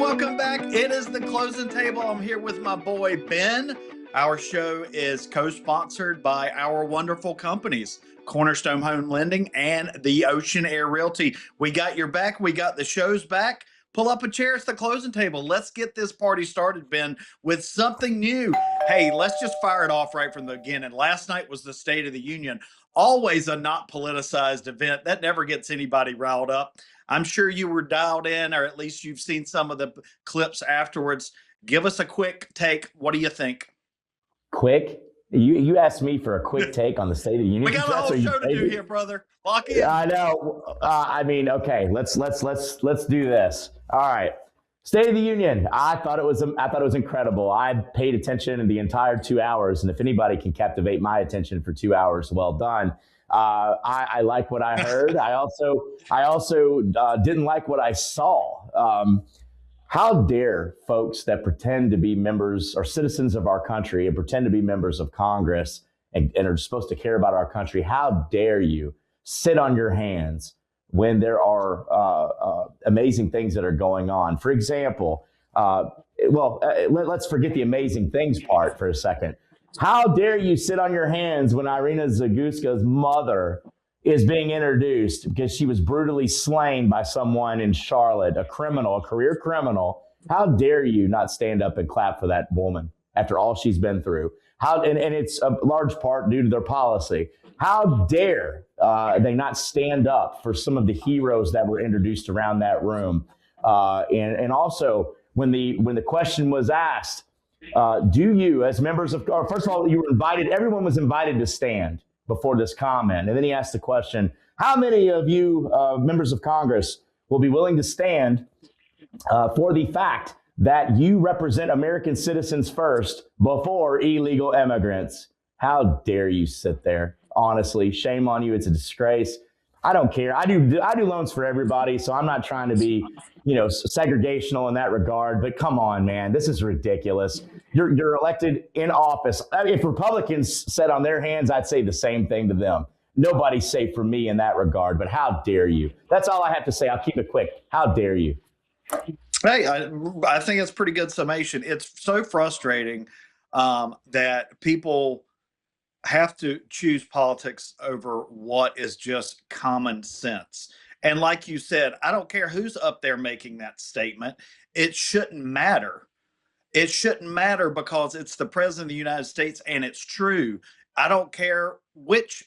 welcome back. It is the closing table. I'm here with my boy Ben. Our show is co-sponsored by our wonderful companies, Cornerstone Home Lending and the Oceanaire Realty. We got your back. We got the show's back. Pull up a chair. It's the closing table. Let's get this party started, Ben, with something new. Hey, let's just fire it off right from the beginning. Last night was the State of the Union. Always a not politicized event. That never gets anybody riled up. I'm sure you were dialed in, or at least you've seen some of the clips afterwards. Give us a quick take. What do you think? Quick? You asked me for a quick take on the State of the Union. We got a whole show to do here, brother. Lock in. I know. Okay. Let's do this. All right. State of the Union. I thought it was incredible. I paid attention in the entire 2 hours, and if anybody can captivate my attention for 2 hours, well done. I like what I heard. I also didn't like what I saw. How dare folks that pretend to be members or citizens of our country and pretend to be members of Congress and are supposed to care about our country, how dare you sit on your hands when there are amazing things that are going on? For example, let's forget the amazing things part for a second. How dare you sit on your hands when Irina Zaguska's mother is being introduced because she was brutally slain by someone in Charlotte, a criminal, a career criminal. How dare you not stand up and clap for that woman after all she's been through? And it's a large part due to their policy. How dare they not stand up for some of the heroes that were introduced around that room? And also, when the question was asked, do you, as members of, or first of all, you were invited, everyone was invited to stand before this comment. And then he asked the question, how many of you members of Congress will be willing to stand for the fact that you represent American citizens first before illegal immigrants? How dare you sit there? Honestly, shame on you. It's a disgrace. I don't care. I do loans for everybody, so I'm not trying to be, segregational in that regard. But come on, man, this is ridiculous. You're elected in office. I mean, if Republicans sat on their hands, I'd say the same thing to them. Nobody's safe for me in that regard. But how dare you? That's all I have to say. I'll keep it quick. How dare you? Hey, I think it's pretty good summation. It's so frustrating that people have to choose politics over what is just common sense. And like you said, I don't care who's up there making that statement. It shouldn't matter. It shouldn't matter because it's the president of the United States and it's true. I don't care which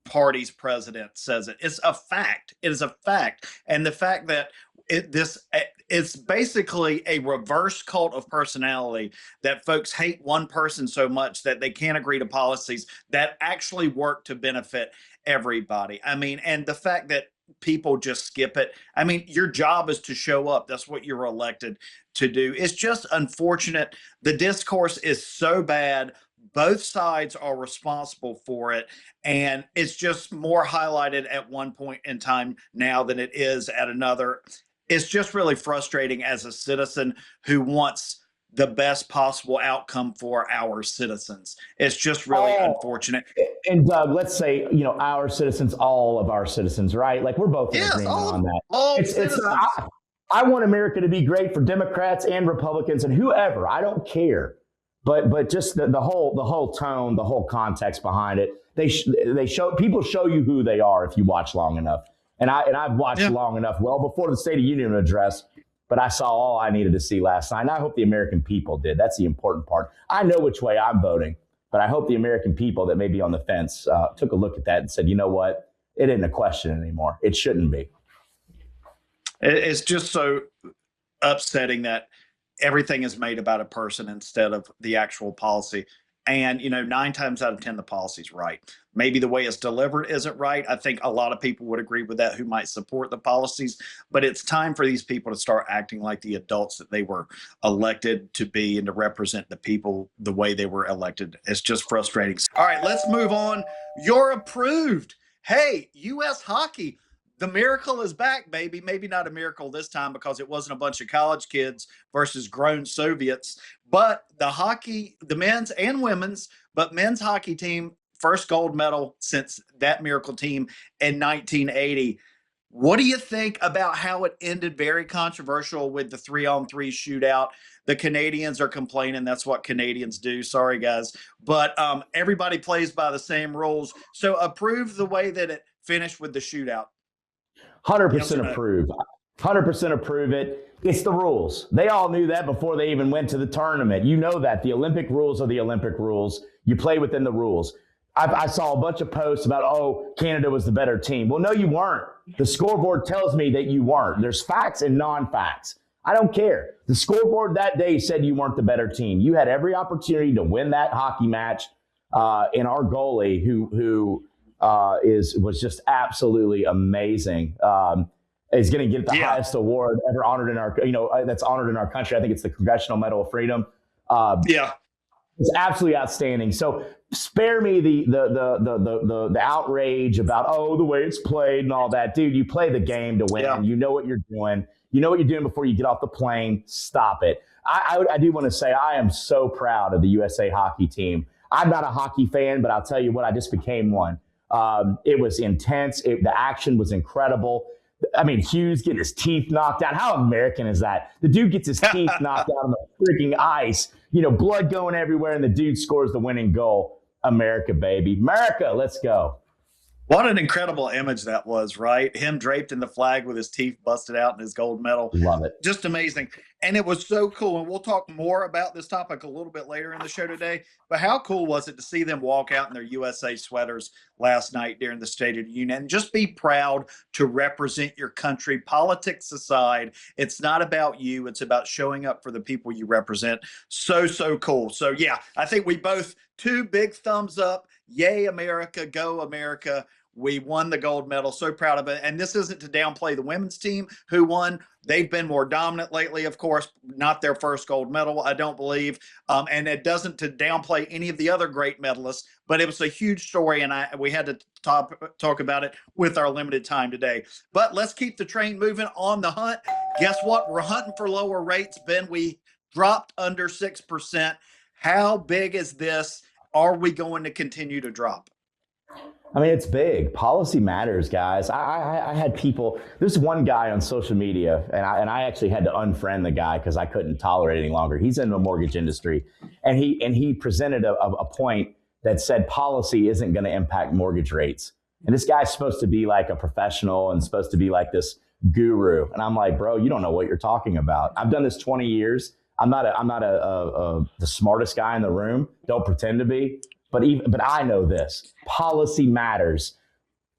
party's president says it. It's a fact. It is a fact. And the fact that it's basically a reverse cult of personality, that folks hate one person so much that they can't agree to policies that actually work to benefit everybody. I mean, and the fact that people just skip it. I mean, your job is to show up. That's what you're elected to do. It's just unfortunate. The discourse is so bad. Both sides are responsible for it. And it's just more highlighted at one point in time now than it is at another. It's just really frustrating as a citizen who wants the best possible outcome for our citizens. It's just really unfortunate. And Doug, let's say, our citizens, all of our citizens, right? Like we're both in agreement on that. I want America to be great for Democrats and Republicans and whoever. I don't care. But just the whole tone, the whole context behind it. People show you who they are if you watch long enough. And I've watched long enough, well before the State of Union address, but I saw all I needed to see last night. And I hope the American people did. That's the important part. I know which way I'm voting, but I hope the American people that may be on the fence took a look at that and said, you know what? It isn't a question anymore. It shouldn't be. It's just so upsetting that everything is made about a person instead of the actual policy. And, 9 times out of 10, the policy's right. Maybe the way it's delivered isn't right. I think a lot of people would agree with that who might support the policies. But it's time for these people to start acting like the adults that they were elected to be and to represent the people the way they were elected. It's just frustrating. All right, let's move on. You're approved. Hey, U.S. hockey. The miracle is back, baby. Maybe not a miracle this time because it wasn't a bunch of college kids versus grown Soviets. But the men's and women's, but men's hockey team, first gold medal since that miracle team in 1980. What do you think about how it ended? Very controversial with the 3-on-3 shootout. The Canadians are complaining. That's what Canadians do. Sorry, guys. But everybody plays by the same rules. So approve the way that it finished with the shootout. Yes 100% or no? approve. 100% approve it. It's the rules. They all knew that before they even went to the tournament. You know that. The Olympic rules are the Olympic rules. You play within the rules. I saw a bunch of posts about, oh, Canada was the better team. Well, no, you weren't. The scoreboard tells me that you weren't. There's facts and non-facts. I don't care. The scoreboard that day said you weren't the better team. You had every opportunity to win that hockey match. And our goalie, who was just absolutely amazing, is going to get the highest award ever honored in our, that's honored in our country. I think it's the Congressional Medal of Freedom. It's absolutely outstanding. So spare me the outrage about, oh, the way it's played and all that. Dude, you play the game to win. Yeah. You know what you're doing. You know what you're doing before you get off the plane. Stop it. I do want to say I am so proud of the USA hockey team. I'm not a hockey fan, but I'll tell you what, I just became one. It was intense. The action was incredible. I mean, Hughes getting his teeth knocked out. How American is that? The dude gets his teeth knocked out on the freaking ice, blood going everywhere, and the dude scores the winning goal. America, baby. America, let's go. What an incredible image that was, right? Him draped in the flag with his teeth busted out and his gold medal. Love it. Just amazing. And it was so cool. And we'll talk more about this topic a little bit later in the show today. But how cool was it to see them walk out in their USA sweaters last night during the State of the Union? And just be proud to represent your country. Politics aside, it's not about you. It's about showing up for the people you represent. So, so cool. So, yeah, I think we both, 2 big thumbs up. Yay, America. Go, America. We won the gold medal. So proud of it. And this isn't to downplay the women's team who won. They've been more dominant lately, of course, not their first gold medal, I don't believe. And it doesn't to downplay any of the other great medalists, but it was a huge story, and we had to talk about it with our limited time today. But let's keep the train moving on the hunt. Guess what? We're hunting for lower rates, Ben. We dropped under 6%. How big is this? Are we going to continue to drop? I mean, it's big. Policy matters, guys. I had people, there's one guy on social media, and I actually had to unfriend the guy because I couldn't tolerate it any longer. He's in the mortgage industry, and he presented a point that said policy isn't going to impact mortgage rates. And this guy's supposed to be like a professional and supposed to be like this guru. And I'm like, bro, you don't know what you're talking about. I've done this 20 years. I'm not the smartest guy in the room. Don't pretend to be. But I know this. Policy matters.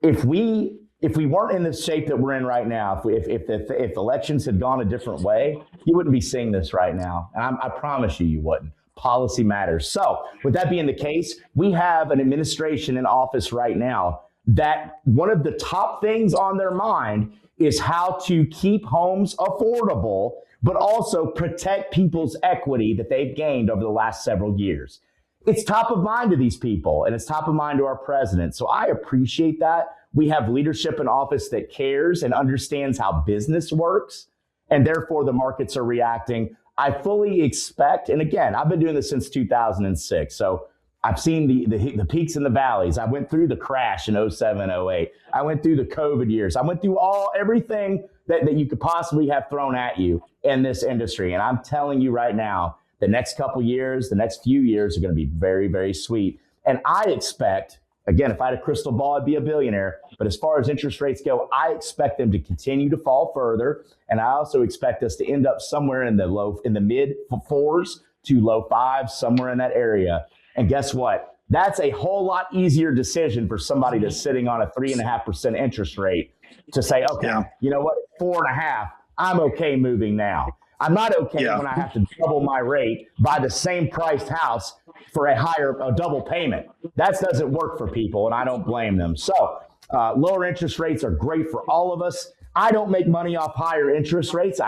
If we weren't in the shape that we're in right now, if elections had gone a different way, you wouldn't be seeing this right now. And I promise you wouldn't. Policy matters. So with that being the case, we have an administration in office right now that one of the top things on their mind is how to keep homes affordable, but also protect people's equity that they've gained over the last several years. It's top of mind to these people, and it's top of mind to our president. So I appreciate that. We have leadership in office that cares and understands how business works, and therefore the markets are reacting. I fully expect, and again, I've been doing this since 2006, so I've seen the peaks and the valleys. I went through the crash in 07, 08. I went through the COVID years. I went through everything that you could possibly have thrown at you in this industry. And I'm telling you right now, the next couple years, the next few years are going to be very, very sweet. And I expect, again, if I had a crystal ball, I'd be a billionaire. But as far as interest rates go, I expect them to continue to fall further. And I also expect us to end up somewhere in the mid 4s to low 5s, somewhere in that area. And guess what? That's a whole lot easier decision for somebody that's sitting on a 3.5% interest rate to say, okay, you know what? 4.5, I'm okay moving now. I'm not okay when I have to double my rate, buy the same priced house for a double payment. That doesn't work for people, and I don't blame them. So lower interest rates are great for all of us. I don't make money off higher interest rates.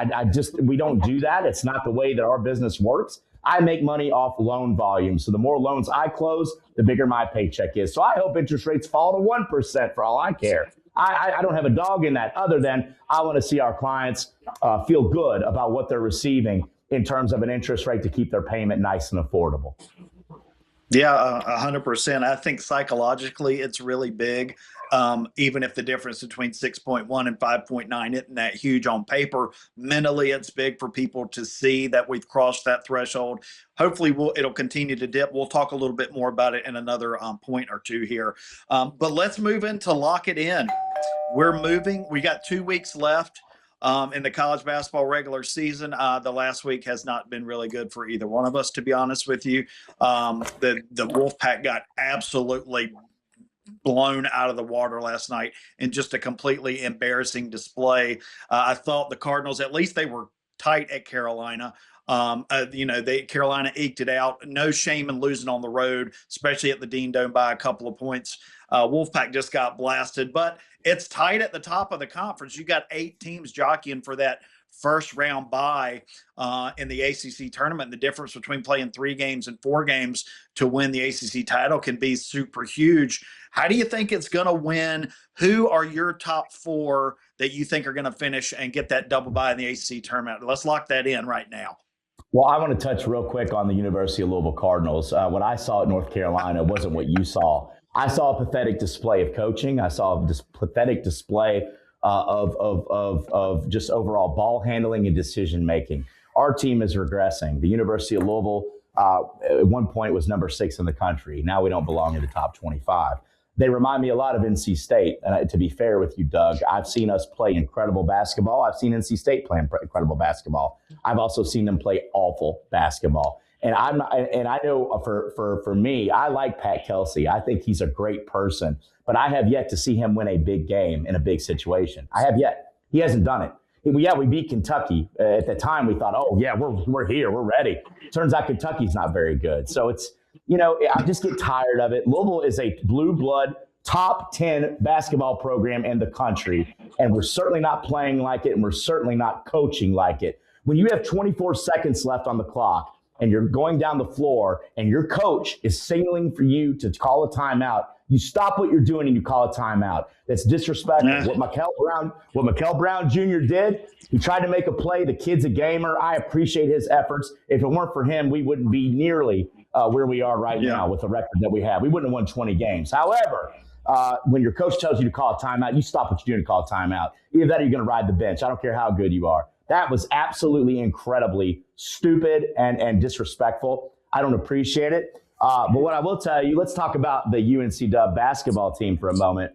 We don't do that. It's not the way that our business works. I make money off loan volume. So the more loans I close, the bigger my paycheck is. So I hope interest rates fall to 1% for all I care. I don't have a dog in that other than I want to see our clients feel good about what they're receiving in terms of an interest rate to keep their payment nice and affordable. Yeah, 100%. I think psychologically it's really big. even if the difference between 6.1 and 5.9 isn't that huge on paper. Mentally, it's big for people to see that we've crossed that threshold. Hopefully, it'll continue to dip. We'll talk a little bit more about it in another point or two here. But let's move into lock it in. We're moving. We got 2 weeks left in the college basketball regular season. The last week has not been really good for either one of us, to be honest with you. The Wolfpack got absolutely blown out of the water last night in just a completely embarrassing display. I thought the Cardinals, at least they were tight at Carolina. Carolina eked it out. No shame in losing on the road, especially at the Dean Dome by a couple of points. Wolfpack just got blasted, but it's tight at the top of the conference. You got 8 teams jockeying for that first round bye in the ACC tournament. The difference between playing 3 games and 4 games to win the ACC title can be super huge. How do you think it's going to win? Who are your top 4 that you think are going to finish and get that double bye in the ACC tournament? Let's lock that in right now. Well, I want to touch real quick on the University of Louisville Cardinals. What I saw at North Carolina wasn't what you saw. I saw a pathetic display of coaching. I saw a pathetic display of just overall ball handling and decision making. Our team is regressing. The University of Louisville at one point was number 6 in the country. Now we don't belong in the top 25. They remind me a lot of NC State. And to be fair with you, Doug, I've seen us play incredible basketball. I've seen NC State play incredible basketball. I've also seen them play awful basketball. And I know for me, I like Pat Kelsey. I think he's a great person, but I have yet to see him win a big game in a big situation. I have yet. He hasn't done it. Yeah, we beat Kentucky. At the time, we thought, oh, yeah, we're here. We're ready. Turns out Kentucky's not very good. So it's, I just get tired of it. Louisville is a blue blood top 10 basketball program in the country, and we're certainly not playing like it, and we're certainly not coaching like it. When you have 24 seconds left on the clock and you're going down the floor and your coach is signaling for you to call a timeout, you stop what you're doing and you call a timeout. That's disrespectful. Yeah. What Mikel Brown Jr. did, he tried to make a play. The kid's a gamer. I appreciate his efforts. If it weren't for him, we wouldn't be nearly where we are right now with the record that we have. We wouldn't have won 20 games. However, when your coach tells you to call a timeout, you stop what you're doing and call a timeout. Either that or you're going to ride the bench. I don't care how good you are. That was absolutely incredibly stupid and disrespectful. I don't appreciate it. But what I will tell you, let's talk about the UNC Dub basketball team for a moment.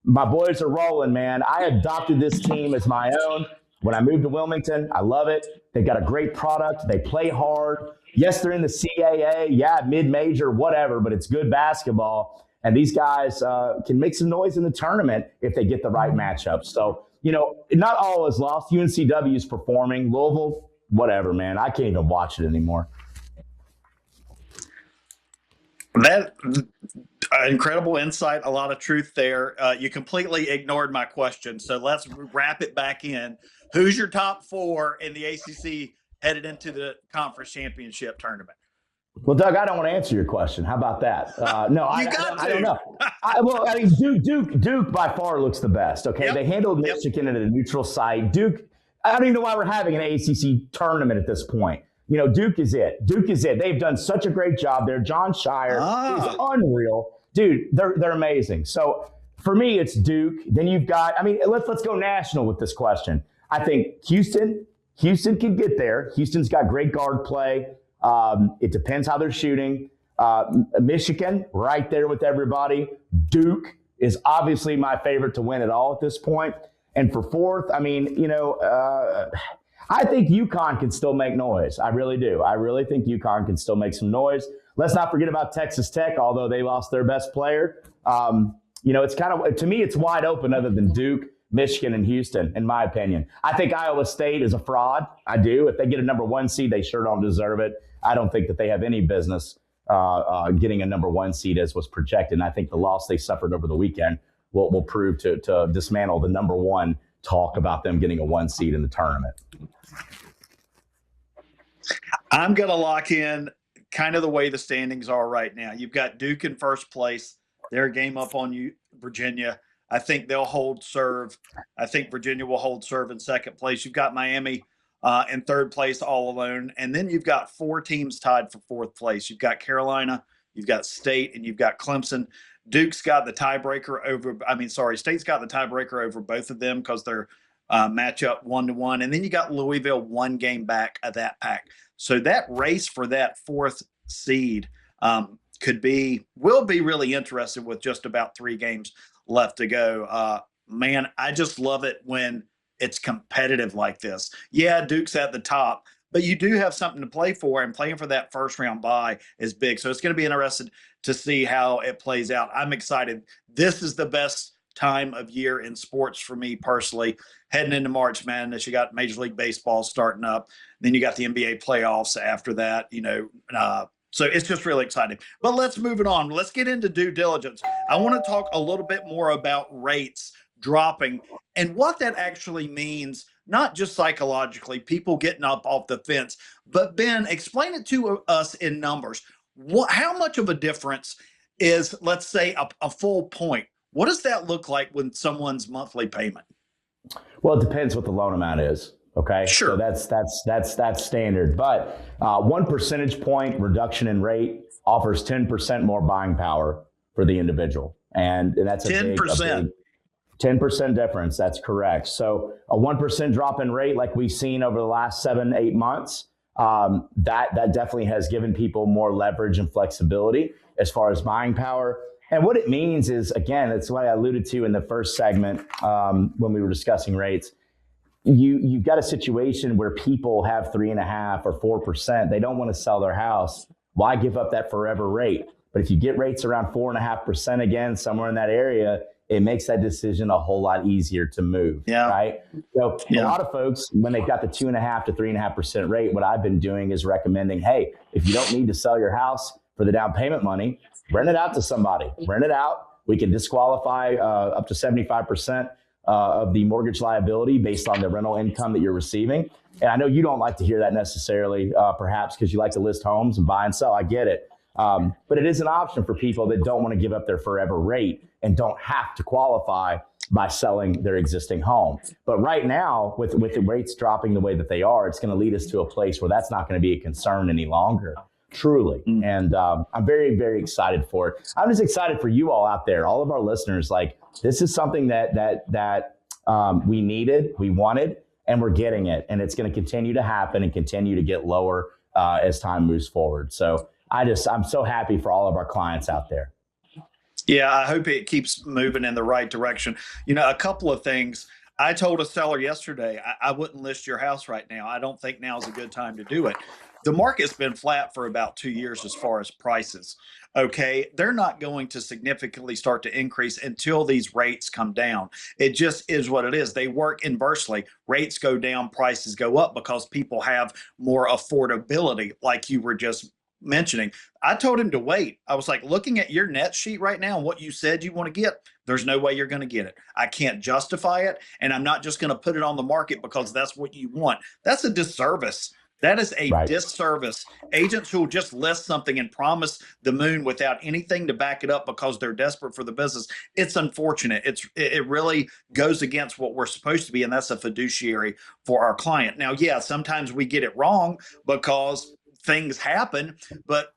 My boys are rolling, man. I adopted this team as my own when I moved to Wilmington. I love it. They've got a great product. They play hard. Yes, they're in the CAA. Yeah, mid-major, whatever, but it's good basketball. And these guys can make some noise in the tournament if they get the right matchups. So, not all is lost. UNCW is performing. Louisville, whatever, man. I can't even watch it anymore. That incredible insight, a lot of truth there. You completely ignored my question, so let's wrap it back in. Who's your top 4 in the ACC headed into the conference championship tournament? Well, Doug, I don't want to answer your question. How about that? No, I don't know. Duke by far looks the best. Okay, They handled Michigan at a neutral site. Duke, I don't even know why we're having an ACC tournament at this point. Duke is it. They've done such a great job there. John Shire is unreal. Dude, they're amazing. So for me, it's Duke. Then you've got, let's go national with this question. I think Houston can get there. Houston's got great guard play. It depends how they're shooting. Michigan, right there with everybody. Duke is obviously my favorite to win it all at this point. And for 4th, I think UConn can still make noise. I really do. I really think UConn can still make some noise. Let's not forget about Texas Tech, although they lost their best player. It's kind of, to me, it's wide open other than Duke, Michigan, and Houston, in my opinion. I think Iowa State is a fraud. I do. If they get a number 1 seed, they sure don't deserve it. I don't think that they have any business getting a number 1 seed as was projected. And I think the loss they suffered over the weekend will prove to dismantle the number 1 talk about them getting a 1 seed in the tournament. I'm going to lock in kind of the way the standings are right now. You've got Duke in first place. They're a game up on you, Virginia. I think they'll hold serve. I think Virginia will hold serve in second place. You've got Miami in third place all alone. And then you've got 4 teams tied for 4th place. You've got Carolina, you've got State, and you've got Clemson. Duke's got the tiebreaker over. I mean, sorry, State's got the tiebreaker over both of them because they're match up 1-1, and then you got Louisville 1 game back of that pack. So that race for that 4th seed will be really interesting with just about 3 games left to go. Man, I just love it when it's competitive like this. Yeah, Duke's at the top, but you do have something to play for, and playing for that first round bye is big. So it's going to be interesting to see how it plays out. I'm excited. This is the best time of year in sports for me personally. Heading into March Madness, you got Major League Baseball starting up. Then you got the NBA playoffs after that, so it's just really exciting. But let's move it on. Let's get into due diligence. I want to talk a little bit more about rates dropping and what that actually means, not just psychologically, people getting up off the fence, but Ben, explain it to us in numbers. How much of a difference is, let's say, a full point? What does that look like when someone's monthly payment? Well, it depends what the loan amount is. Okay. Sure. So that's standard. But 1 percentage point reduction in rate offers 10% more buying power for the individual. And that's a 10%. big 10% difference. That's correct. So a 1% drop in rate like we've seen over the last 7-8 months, that definitely has given people more leverage and flexibility as far as buying power. And what it means is, again, it's what I alluded to in the first segment when we were discussing rates. You've got a situation where people have 3.5% or 4%. They don't want to sell their house. Why give up that forever rate? But if you get rates around 4.5% again, somewhere in that area, it makes that decision a whole lot easier to move. Yeah. Right. So a lot of folks, when they've got the 2.5% to 3.5% rate, what I've been doing is recommending, hey, if you don't need to sell your house for the down payment money, rent it out to somebody. Rent it out. We can disqualify up to 75% of the mortgage liability based on the rental income that you're receiving. And I know you don't like to hear that necessarily, perhaps because you like to list homes and buy and sell. I get it. But it is an option for people that don't want to give up their forever rate and don't have to qualify by selling their existing home. But right now, with the rates dropping the way that they are, it's going to lead us to a place where that's not going to be a concern any longer. Truly. And I'm very, very excited for it. I'm just excited for you all out there, all of our listeners. Like, this is something that we needed, we wanted, and we're getting it. And it's going to continue to happen and continue to get lower as time moves forward. So I'm so happy for all of our clients out there. Yeah, I hope it keeps moving in the right direction. A couple of things. I told a seller yesterday, I wouldn't list your house right now. I don't think now is a good time to do it. The market's been flat for about 2 years as far as prices. Okay, they're not going to significantly start to increase until these rates come down. It just is what it is. They work inversely. Rates go down, prices go up because people have more affordability, like you were just mentioning. I told him to wait. I was like, looking at your net sheet right now and what you said you want to get, there's no way you're going to get it. I can't justify it, and I'm not just going to put it on the market because that's what you want. That's a disservice. That is a disservice. Agents who will just list something and promise the moon without anything to back it up because they're desperate for the business. It's unfortunate. It really goes against what we're supposed to be, and that's a fiduciary for our client. Now, yeah, sometimes we get it wrong because things happen, but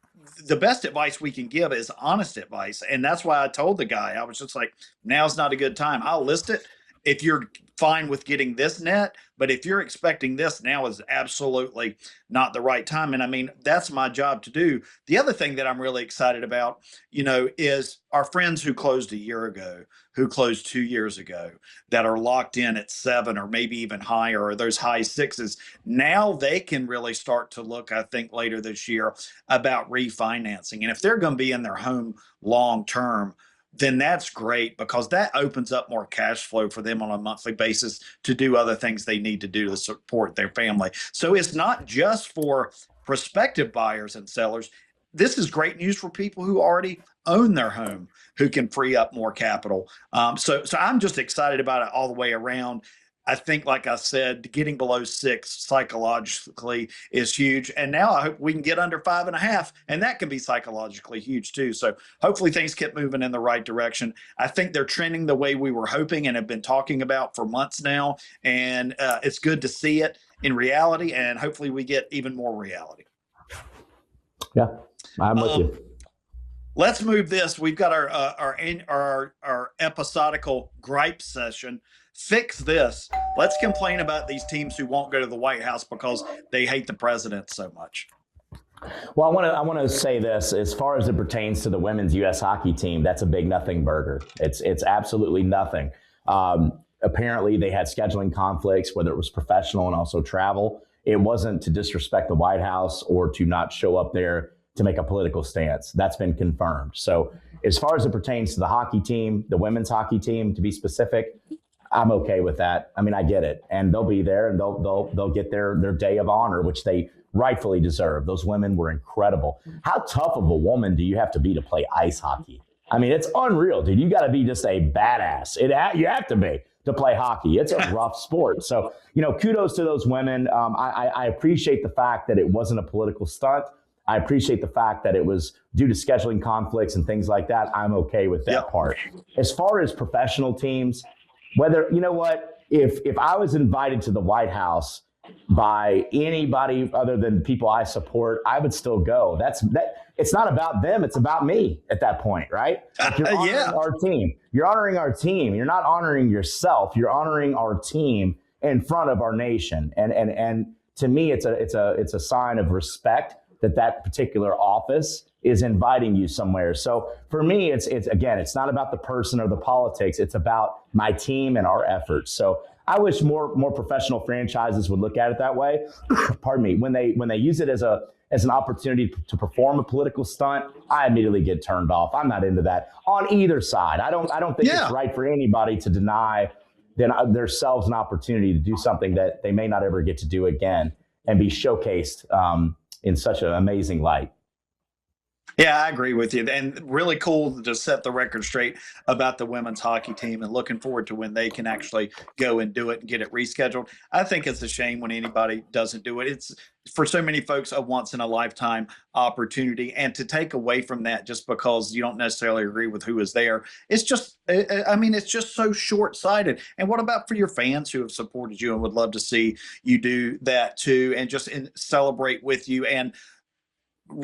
the best advice we can give is honest advice. And that's why I told the guy, I was just like, now's not a good time. I'll list it if you're fine with getting this net, but if you're expecting this, now is absolutely not the right time. And I mean, that's my job to do. The other thing that I'm really excited about, is our friends who closed a year ago, who closed 2 years ago, that are locked in at 7 or maybe even higher, or those high 6s. Now they can really start to look, I think, later this year about refinancing. And if they're going to be in their home long term, then that's great because that opens up more cash flow for them on a monthly basis to do other things they need to do to support their family. So it's not just for prospective buyers and sellers. This is great news for people who already own their home, who can free up more capital. So I'm just excited about it all the way around. I think, like I said, getting below 6 psychologically is huge. And now I hope we can get under 5.5, and that can be psychologically huge too. So hopefully things keep moving in the right direction. I think they're trending the way we were hoping and have been talking about for months now. And it's good to see it in reality, and hopefully we get even more reality. Yeah, I'm with you. let's move this. We've got our episodical gripe session. Fix this. Let's complain about these teams who won't go to the White House because they hate the president so much. Well, I want to say this as far as it pertains to the women's U.S. hockey team. That's a big nothing burger. It's absolutely nothing. Apparently, they had scheduling conflicts, whether it was professional and also travel. It wasn't to disrespect the White House or to not show up there to make a political stance. That's been confirmed. So, as far as it pertains to the hockey team, the women's hockey team, to be specific, I'm okay with that. I mean, I get it, and they'll be there, and they'll get their day of honor, which they rightfully deserve. Those women were incredible. How tough of a woman do you have to be to play ice hockey? I mean, it's unreal, dude. You got to be just a badass. You have to be to play hockey. It's a rough sport. So, kudos to those women. I appreciate the fact that it wasn't a political stunt. I appreciate the fact that it was due to scheduling conflicts and things like that. I'm okay with that part. As far as professional teams, whether, if I was invited to the White House by anybody other than people I support, I would still go. It's not about them. It's about me at that point, right? Like you're honoring our team. You're honoring our team. You're not honoring yourself. You're honoring our team in front of our nation. And to me, it's a sign of respect that particular office is inviting you somewhere. So for me, it's not about the person or the politics. It's about my team and our efforts. So I wish more professional franchises would look at it that way. Pardon me. When they use it as an opportunity to perform a political stunt, I immediately get turned off. I'm not into that on either side. I don't think it's right for anybody to deny themselves an opportunity to do something that they may not ever get to do again and be showcased in such an amazing light. Yeah, I agree with you. And really cool to set the record straight about the women's hockey team, and looking forward to when they can actually go and do it and get it rescheduled. I think it's a shame when anybody doesn't do it. It's, for so many folks, a once in a lifetime opportunity. And to take away from that just because you don't necessarily agree with who is there, it's just so short sighted. And what about for your fans who have supported you and would love to see you do that too, and just celebrate with you? And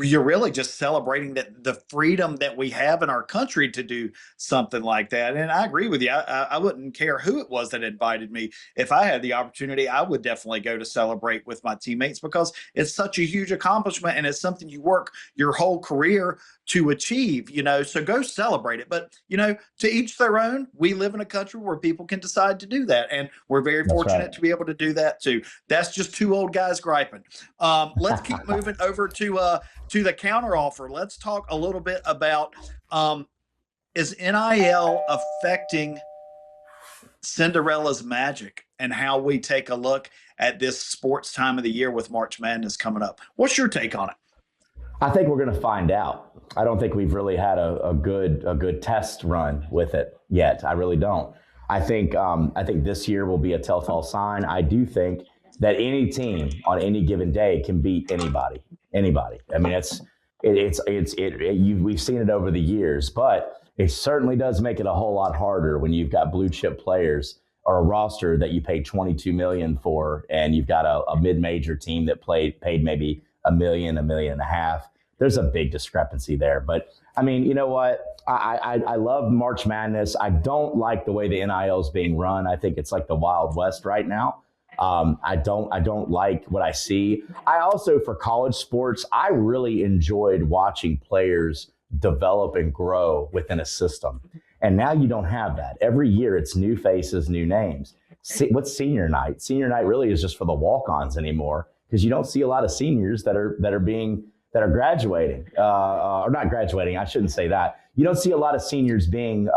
you're really just celebrating that the freedom that we have in our country to do something like that. And I agree with you. I wouldn't care who it was that invited me. If I had the opportunity, I would definitely go to celebrate with my teammates because it's such a huge accomplishment and it's something you work your whole career to achieve, so go celebrate it. But, to each their own. We live in a country where people can decide to do that. And we're very fortunate to be able to do that too. That's just two old guys griping. Let's keep moving over to the counter offer. Let's talk a little bit about, is NIL affecting Cinderella's magic and how we take a look at this sports time of the year with March Madness coming up? What's your take on it? I think we're going to find out. I don't think we've really had a good test run with it yet. I really don't. I think this year will be a telltale sign. I do think that any team on any given day can beat anybody. I mean, we've seen it over the years, but it certainly does make it a whole lot harder when you've got blue chip players or a roster that you paid $22 million for, and you've got a mid-major team that paid maybe $1 million, $1.5 million. There's a big discrepancy there. But I mean, you know what? I love March Madness. I don't like the way the NIL is being run. I think it's like the Wild West right now. I don't like what I see. I also, for college sports, I really enjoyed watching players develop and grow within a system. And now you don't have that. Every year it's new faces, new names. What's senior night? Senior night really is just for the walk-ons anymore, because you don't see a lot of seniors that are graduating or not graduating. I shouldn't say that. You don't see a lot of seniors being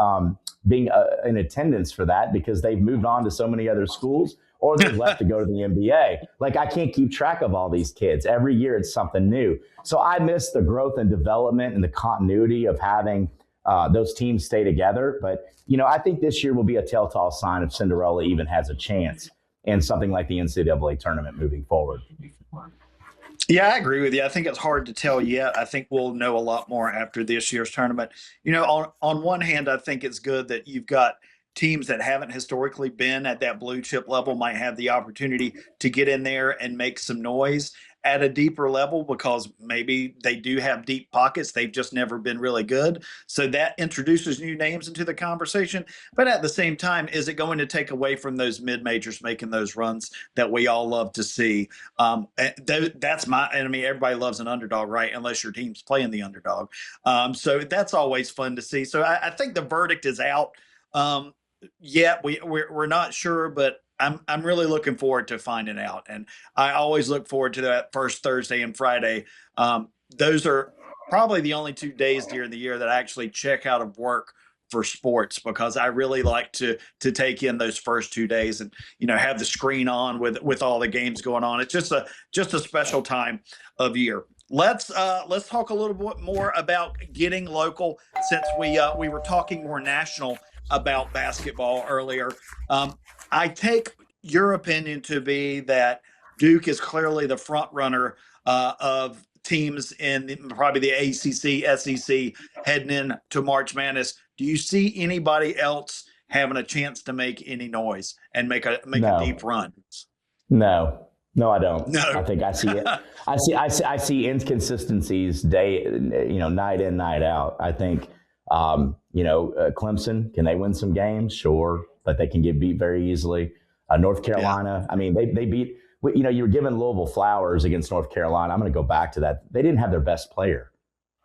in attendance for that because they've moved on to so many other schools, or they've left to go to the NBA. Like, I can't keep track of all these kids. Every year it's something new. So I miss the growth and development and the continuity of having those teams stay together. But, I think this year will be a telltale sign if Cinderella even has a chance in something like the NCAA tournament moving forward. Yeah, I agree with you. I think it's hard to tell yet. I think we'll know a lot more after this year's tournament. On one hand, I think it's good that you've got teams that haven't historically been at that blue chip level might have the opportunity to get in there and make some noise. at a deeper level because maybe they do have deep pockets. They've just never been really good. So that introduces new names into the conversation. But at the same time, is it going to take away from those mid-majors making those runs that we all love to see? That's I mean, everybody loves an underdog, right? Unless your team's playing the underdog. So that's always fun to see. So I think the verdict is out. Yet we're not sure, but I'm really looking forward to finding out. And I always look forward to that first Thursday and Friday. Those are probably the only 2 days during the year that I actually check out of work for sports, because I really like to take in those first 2 days and have the screen on with all the games going on. It's just a special time of year. Let's talk a little bit more about getting local, since we were talking more national about basketball earlier. I take your opinion to be that Duke is clearly the front runner of teams in probably the ACC, SEC heading into March Madness. Do you see anybody else having a chance to make any noise and make a deep run? No, I don't. No, I think I see it. I see inconsistencies night in, night out. I think Clemson, can they win some games? Sure, but they can get beat very easily. North Carolina, I mean, they beat. You were giving Louisville flowers against North Carolina. I'm going to go back to that. They didn't have their best player.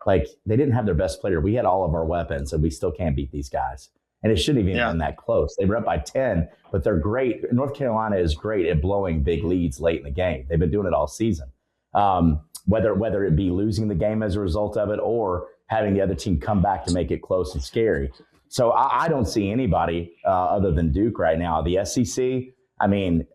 We had all of our weapons, and we still can't beat these guys. And it shouldn't even have been that close. They were up by 10, but they're great. North Carolina is great at blowing big leads late in the game. They've been doing it all season. Whether it be losing the game as a result of it or having the other team come back to make it close and scary. So I don't see anybody other than Duke right now. The SEC, I mean,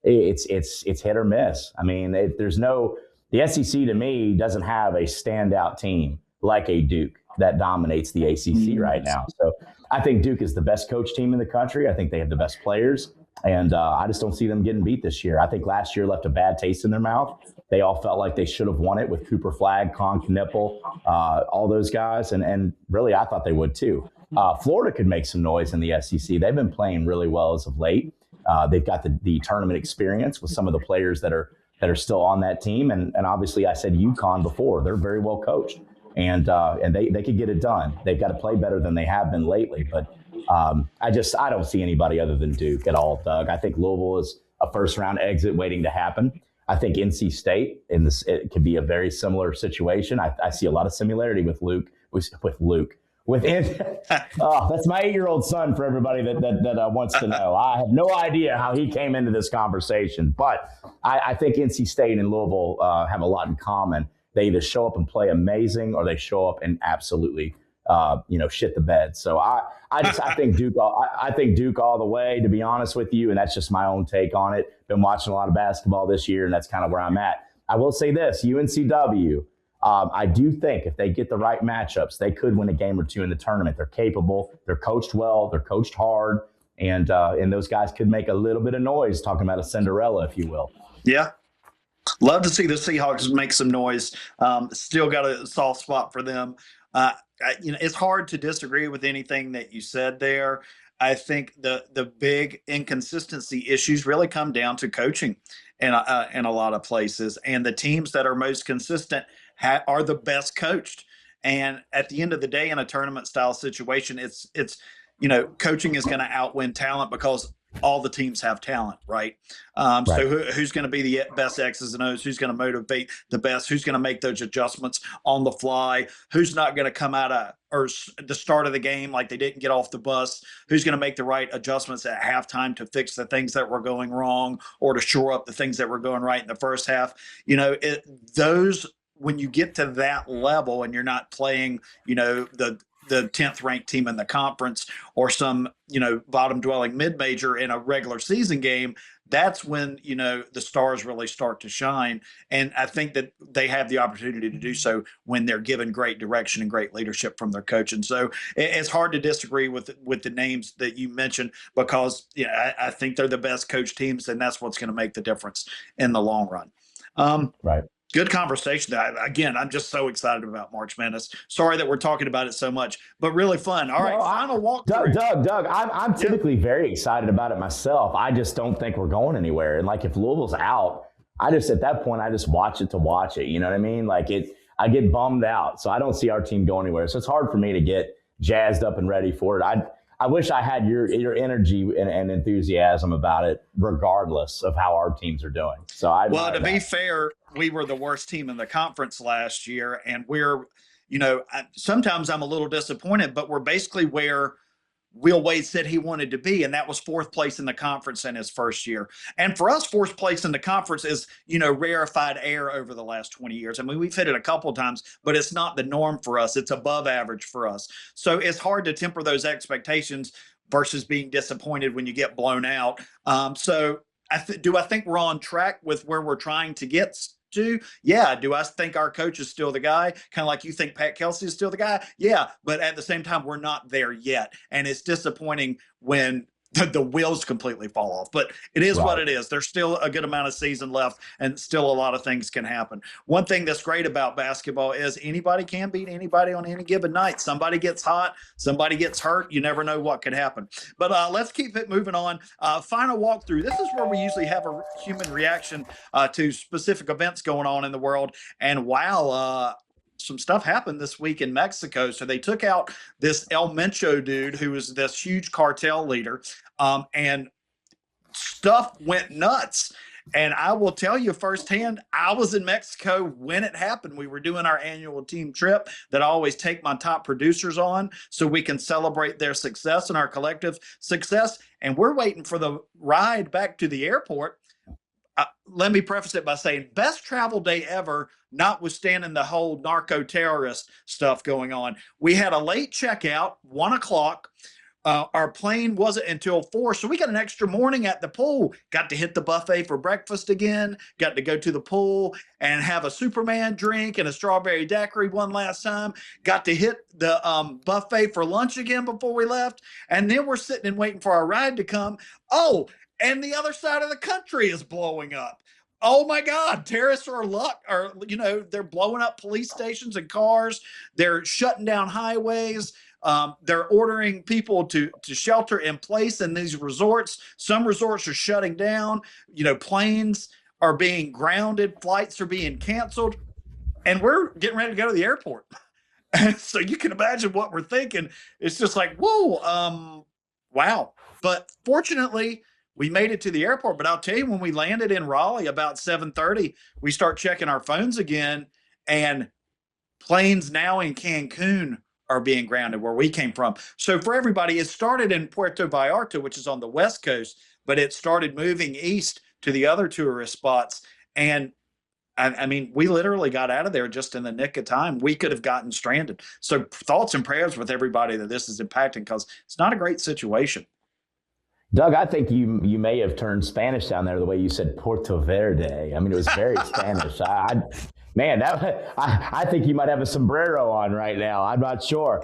it's hit or miss. I mean, the SEC to me doesn't have a standout team like a Duke that dominates the ACC right now. So I think Duke is the best coach team in the country. I think they have the best players, and I just don't see them getting beat this year. I think last year left a bad taste in their mouth. They all felt like they should have won it with Cooper Flagg, Con Knipple, all those guys, and really I thought they would too. Florida could make some noise in the SEC. They've been playing really well as of late. They've got the tournament experience with some of the players that are still on that team, and obviously I said UConn before. They're very well coached. And they could get it done. They've got to play better than they have been lately. But I don't see anybody other than Duke at all, Doug. I think Louisville is a first-round exit waiting to happen. I think NC State it could be a very similar situation. I see a lot of similarity with Luke. That's my 8-year-old son. For everybody that wants to know, I have no idea how he came into this conversation. But I think NC State and Louisville have a lot in common. They either show up and play amazing, or they show up and absolutely, shit the bed. So I think Duke. I think Duke all the way, to be honest with you, and that's just my own take on it. Been watching a lot of basketball this year, and that's kind of where I'm at. I will say this: UNCW. I do think if they get the right matchups, they could win a game or two in the tournament. They're capable. They're coached well. They're coached hard, and those guys could make a little bit of noise. Talking about a Cinderella, if you will. Yeah. Love to see the Seahawks make some noise. Still got a soft spot for them. It's hard to disagree with anything that you said there. I think the big inconsistency issues really come down to coaching in a lot of places, and the teams that are most consistent are the best coached. And at the end of the day, in a tournament style situation, it's coaching is going to outwin talent because all the teams have talent, right? Right. So who's going to be the best X's and O's? Who's going to motivate the best? Who's going to make those adjustments on the fly? Who's not going to come out or the start of the game like they didn't get off the bus? Who's going to make the right adjustments at halftime to fix the things that were going wrong or to shore up the things that were going right in the first half? When you get to that level and you're not playing, the 10th ranked team in the conference or some, bottom dwelling mid-major in a regular season game, that's when, the stars really start to shine. And I think that they have the opportunity to do so when they're given great direction and great leadership from their coach. And so it's hard to disagree with the names that you mentioned, because I think they're the best coach teams, and that's what's going to make the difference in the long run. Right. Good conversation. Again, I'm just so excited about March Madness. Sorry that we're talking about it so much, but really fun. All right, final walkthrough. Doug, I'm typically very excited about it myself. I just don't think we're going anywhere. And if Louisville's out, I just, at that point, I just watch it to watch it. You know what I mean? Like I get bummed out. So I don't see our team go anywhere. So it's hard for me to get jazzed up and ready for it. I wish I had your energy and enthusiasm about it, regardless of how our teams are doing. So well, to be fair, we were the worst team in the conference last year, and we're, sometimes I'm a little disappointed, but we're basically where Will Wade said he wanted to be, and that was fourth place in the conference in his first year. And for us, fourth place in the conference is, rarefied air over the last 20 years. I mean, we've hit it a couple of times, but it's not the norm for us. It's above average for us. So it's hard to temper those expectations versus being disappointed when you get blown out. So do I think we're on track with where we're trying to get to? Yeah. Do I think our coach is still the guy? Kind of like you think Pat Kelsey is still the guy? Yeah. But at the same time, we're not there yet. And it's disappointing when the wheels completely fall off. But it is what it is. There's still a good amount of season left, and still a lot of things can happen. One thing that's great about basketball is anybody can beat anybody on any given night. Somebody gets hot, somebody gets hurt. You never know what could happen. But let's keep it moving on. Final walkthrough. This is where we usually have a human reaction to specific events going on in the world. And wow, some stuff happened this week in Mexico. So they took out this El Mencho dude who was this huge cartel leader, and stuff went nuts. And I will tell you firsthand, I was in Mexico when it happened. We were doing our annual team trip that I always take my top producers on so we can celebrate their success and our collective success. And we're waiting for the ride back to the airport. Let me preface it by saying best travel day ever, notwithstanding the whole narco-terrorist stuff going on. We had a late checkout, 1 o'clock. Our plane wasn't until 4, so we got an extra morning at the pool. Got to hit the buffet for breakfast again, got to go to the pool and have a Superman drink and a strawberry daiquiri one last time. Got to hit the buffet for lunch again before we left. And then we're sitting and waiting for our ride to come. Oh, and the other side of the country is blowing up. Oh my God, terrorists they're blowing up police stations and cars. They're shutting down highways. They're ordering people to shelter in place in these resorts. Some resorts are shutting down. Planes are being grounded. Flights are being canceled. And we're getting ready to go to the airport. So you can imagine what we're thinking. It's just like, whoa, wow. But fortunately, we made it to the airport. But I'll tell you, when we landed in Raleigh about 7:30, we start checking our phones again, and planes now in Cancun are being grounded where we came from. So for everybody, it started in Puerto Vallarta, which is on the West Coast, but it started moving east to the other tourist spots. And I mean, we literally got out of there just in the nick of time. We could have gotten stranded. So thoughts and prayers with everybody that this is impacting, because it's not a great situation. Doug, I think you may have turned Spanish down there the way you said Puerto Verde. I mean, it was very Spanish. I think you might have a sombrero on right now. I'm not sure.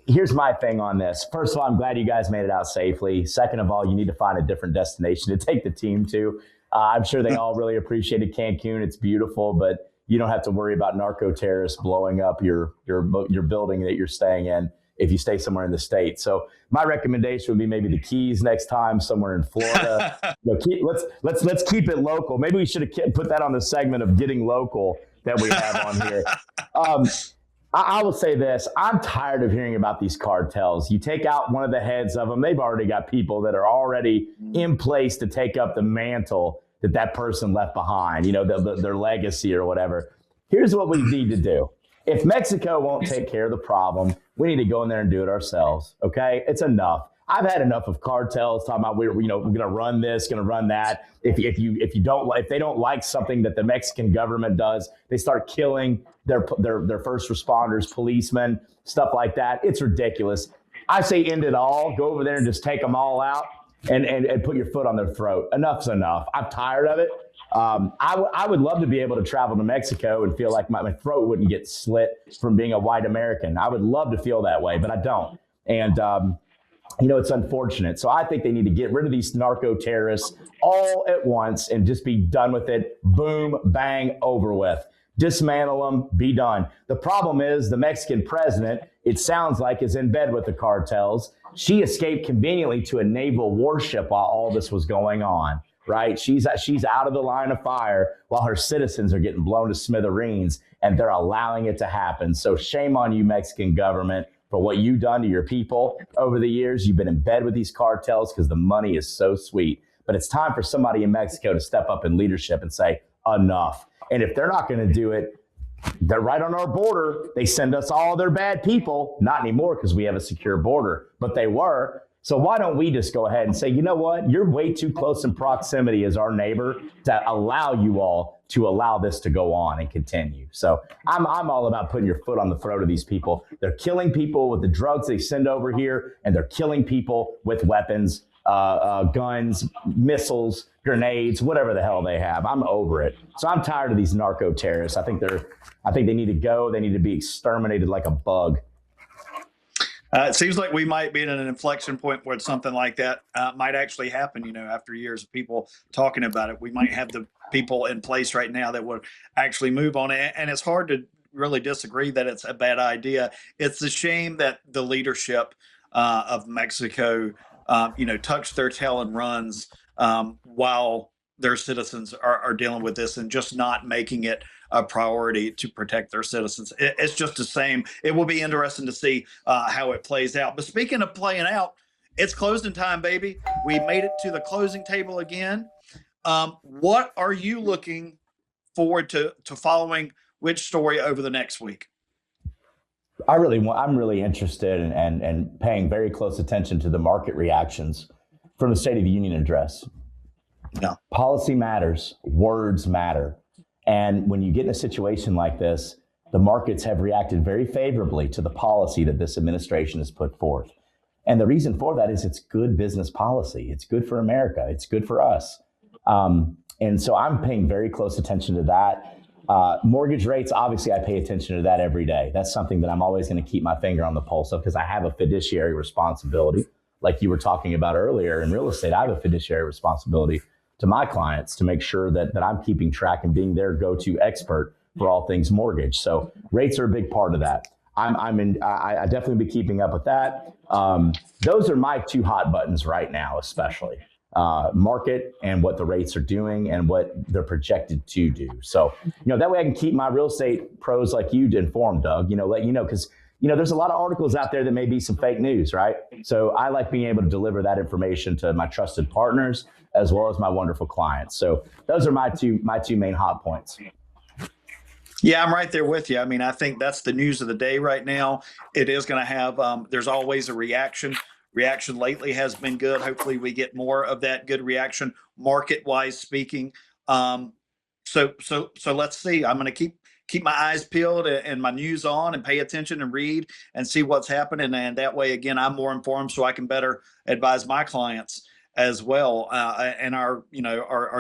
Here's my thing on this. First of all, I'm glad you guys made it out safely. Second of all, you need to find a different destination to take the team to. I'm sure they all really appreciated Cancun. It's beautiful, but you don't have to worry about narco terrorists blowing up your building that you're staying in if you stay somewhere in the state. So my recommendation would be maybe the Keys next time, somewhere in Florida. Let's keep it local. Maybe we should have put that on the segment of getting local that we have on here. I will say this. I'm tired of hearing about these cartels. You take out one of the heads of them, they've already got people that are already in place to take up the mantle that person left behind, their legacy or whatever. Here's what we need to do. If Mexico won't take care of the problem, we need to go in there and do it ourselves. Okay, it's enough. I've had enough of cartels talking about we're going to run this, going to run that. If they don't like something that the Mexican government does, they start killing their first responders, policemen, stuff like that. It's ridiculous. I say end it all. Go over there and just take them all out and put your foot on their throat. Enough's enough. I'm tired of it. I would love to be able to travel to Mexico and feel like my throat wouldn't get slit from being a white American. I would love to feel that way, but I don't. And, it's unfortunate. So I think they need to get rid of these narco terrorists all at once and just be done with it. Boom, bang, over with. Dismantle them, be done. The problem is the Mexican president, it sounds like, is in bed with the cartels. She escaped conveniently to a naval warship while all this was going on. right? She's out of the line of fire while her citizens are getting blown to smithereens, and they're allowing it to happen. So shame on you, Mexican government, for what you've done to your people over the years. You've been in bed with these cartels because the money is so sweet. But it's time for somebody in Mexico to step up in leadership and say, enough. And if they're not going to do it, they're right on our border. They send us all their bad people. Not anymore because we have a secure border, but they were. So why don't we just go ahead and say, you know what? You're way too close in proximity as our neighbor to allow you all to allow this to go on and continue. So I'm all about putting your foot on the throat of these people. They're killing people with the drugs they send over here, and they're killing people with weapons, guns, missiles, grenades, whatever the hell they have. I'm over it. So I'm tired of these narco terrorists. I think they need to go. They need to be exterminated like a bug. It seems like we might be at an inflection point where something like that might actually happen. After years of people talking about it, we might have the people in place right now that would actually move on it. And it's hard to really disagree that it's a bad idea. It's a shame that the leadership of Mexico, tucks their tail and runs while their citizens are dealing with this and just not making it a priority to protect their citizens. It's just the same. It will be interesting to see how it plays out. But speaking of playing out, it's closing time, baby. We made it to the closing table again. What are you looking forward to following which story over the next week? I'm really interested in paying very close attention to the market reactions from the State of the Union address. Yeah. Policy matters, words matter. And when you get in a situation like this, the markets have reacted very favorably to the policy that this administration has put forth. And the reason for that is it's good business policy. It's good for America. It's good for us. And so I'm paying very close attention to that. Mortgage rates, obviously, I pay attention to that every day. That's something that I'm always going to keep my finger on the pulse of because I have a fiduciary responsibility. Like you were talking about earlier in real estate, I have a fiduciary responsibility to my clients to make sure that I'm keeping track and being their go-to expert for all things mortgage. So rates are a big part of that. I definitely be keeping up with that. Those are my two hot buttons right now, especially market and what the rates are doing and what they're projected to do. So, that way I can keep my real estate pros like you informed, Doug, let you know, because there's a lot of articles out there that may be some fake news, right? So I like being able to deliver that information to my trusted partners as well as my wonderful clients. So those are my two main hot points. Yeah, I'm right there with you. I mean, I think that's the news of the day right now. It is going to have, there's always a reaction. Reaction lately has been good. Hopefully we get more of that good reaction, market-wise speaking. So let's see. I'm going to keep my eyes peeled and my news on and pay attention and read and see what's happening. And that way, again, I'm more informed so I can better advise my clients as well, and our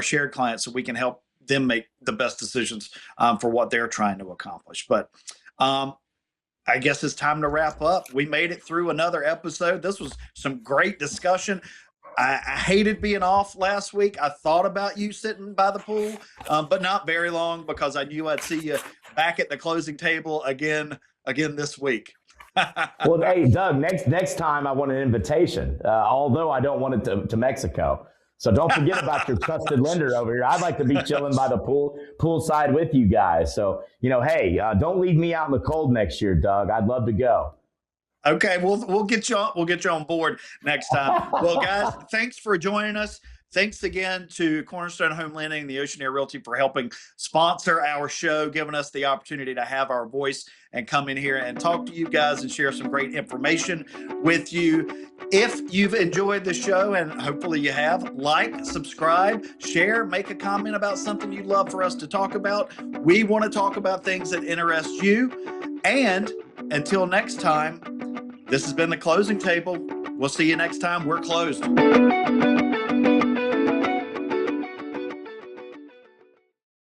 shared clients, so we can help them make the best decisions for what they're trying to accomplish. But I guess it's time to wrap up. We made it through another episode. This was some great discussion. I hated being off last week. I thought about you sitting by the pool, but not very long because I knew I'd see you back at the closing table again this week. Well, hey, Doug, next time I want an invitation, although I don't want it to Mexico. So don't forget about your trusted lender over here. I'd like to be chilling by the poolside with you guys. So, hey, don't leave me out in the cold next year, Doug. I'd love to go. Okay, we'll get you on board next time. Well, guys, thanks for joining us. Thanks again to Cornerstone Home Lending and the Oceanaire Realty for helping sponsor our show, giving us the opportunity to have our voice and come in here and talk to you guys and share some great information with you. If you've enjoyed the show, and hopefully you have, like, subscribe, share, make a comment about something you'd love for us to talk about. We want to talk about things that interest you. And until next time, this has been The Closing Table. We'll see you next time. We're closed.